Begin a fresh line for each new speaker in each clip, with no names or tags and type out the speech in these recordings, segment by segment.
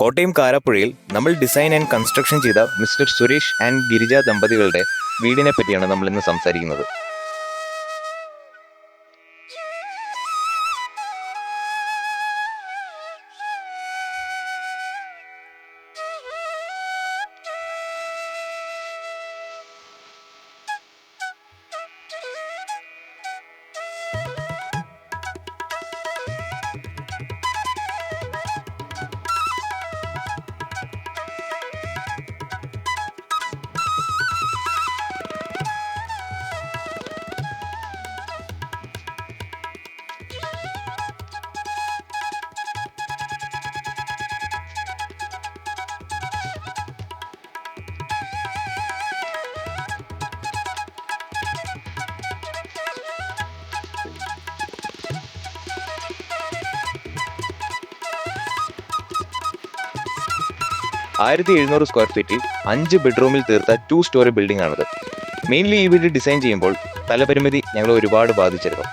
കോട്ടയം കാരാപ്പുഴയിൽ നമ്മൾ design and construction ചെയ്ത mister Suresh and Girija ദമ്പതികളുടെ വീടിനെ പറ്റിയാണ് നമ്മൾ ഇന്ന് സംസാരിക്കുന്നത്. ആയിരത്തി 700 സ്ക്വയർ ഫീറ്റിൽ 5 ബെഡ്റൂമിൽ തീർത്ത 2 സ്റ്റോറി ബിൽഡിംഗ് ആണത്. മെയിൻലി ഈ വീട് ഡിസൈൻ ചെയ്യുമ്പോൾ സ്ഥലപരിമിതി ഞങ്ങൾ ഒരുപാട് ബാധിച്ചിരുന്നു.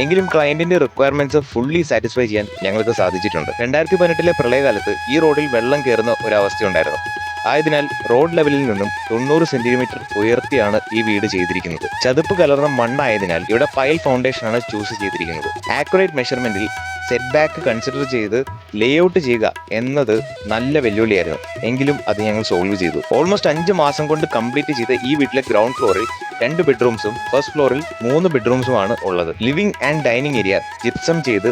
എങ്കിലും ക്ലയന്റിന്റെ റിക്വയർമെന്റ്സ് ഫുള്ളി സാറ്റിസ്ഫൈ ചെയ്യാൻ ഞങ്ങൾക്ക് സാധിച്ചിട്ടുണ്ട്. 2018 പ്രളയകാലത്ത് ഈ റോഡിൽ വെള്ളം കയറുന്ന ഒരവസ്ഥയുണ്ടായിരുന്നു. ആയതിനാൽ റോഡ് ലെവലിൽ നിന്നും 90 സെന്റിമീറ്റർ ഉയർത്തിയാണ് ഈ വീട് ചെയ്തിരിക്കുന്നത്. ചതുപ്പ് കലർന്ന മണ്ണായതിനാൽ ഇവിടെ പൈൽ ഫൗണ്ടേഷനാണ് ചൂസ് ചെയ്തിരിക്കുന്നത്. ആക്യുറേറ്റ് മെഷർമെന്റിൽ സെറ്റ് ബാക്ക് കൺസിഡർ ചെയ്ത് ലേഔട്ട് ചെയ്യുക എന്നത് നല്ല വെല്ലുവിളിയായിരുന്നു. എങ്കിലും അത് ഞങ്ങൾ സോൾവ് ചെയ്തു. ഓൾമോസ്റ്റ് 5 മാസം കൊണ്ട് കംപ്ലീറ്റ് ചെയ്ത ഈ വീട്ടിലെ ഗ്രൗണ്ട് ഫ്ലോറിൽ 2 ബെഡ്റൂംസും ഫസ്റ്റ് ഫ്ലോറിൽ 3 ബെഡ്റൂംസുമാണ് ഉള്ളത്. Living and dining area gypsum ചെയ്ത്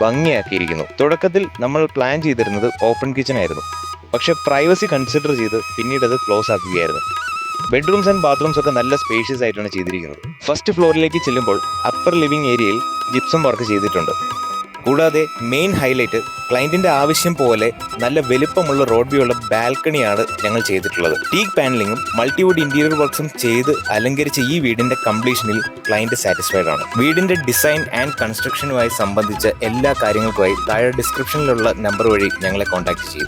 ഭംഗിയാക്കിയിരിക്കുന്നു. തുടക്കത്തിൽ നമ്മൾ പ്ലാൻ ചെയ്തിരുന്നത് ഓപ്പൺ കിച്ചൺ ആയിരുന്നു. പക്ഷെ പ്രൈവസി കൺസിഡർ ചെയ്ത് പിന്നീട് അത് ക്ലോസ് ആക്കുകയായിരുന്നു. ബെഡ്റൂംസ് ആൻഡ് ബാത്റൂംസ് ഒക്കെ നല്ല സ്പേഷ്യസ് ആയിട്ടാണ് ചെയ്തിരിക്കുന്നത്. ഫസ്റ്റ് ഫ്ലോറിലേക്ക് ചെല്ലുമ്പോൾ അപ്പർ ലിവിംഗ് ഏരിയയിൽ ജിപ്സം വർക്ക് ചെയ്തിട്ടുണ്ട്. കൂടാതെ മെയിൻ ഹൈലൈറ്റ് ക്ലയന്റിന്റെ ആവശ്യം പോലെ നല്ല വലുപ്പമുള്ള റോഡ് വ്യൂ ഉള്ള ബാൽക്കണിയാണ് ഞങ്ങൾ ചെയ്തിട്ടുള്ളത്. ടീക്ക് പാനലിങ്ങും മൾട്ടിവുഡ് ഇന്റീരിയർ വർക്ക്സും ചെയ്ത് അലങ്കരിച്ച ഈ വീടിന്റെ കംപ്ലീഷനിൽ ക്ലയന്റ് സാറ്റിസ്ഫൈഡ് ആണ്. വീടിന്റെ ഡിസൈൻ ആൻഡ് കൺസ്ട്രക്ഷനുമായി സംബന്ധിച്ച എല്ലാ കാര്യങ്ങൾക്കുമായി താഴെ ഡിസ്ക്രിപ്ഷനിലുള്ള നമ്പർ വഴി ഞങ്ങളെ കോൺടാക്ട് ചെയ്യും.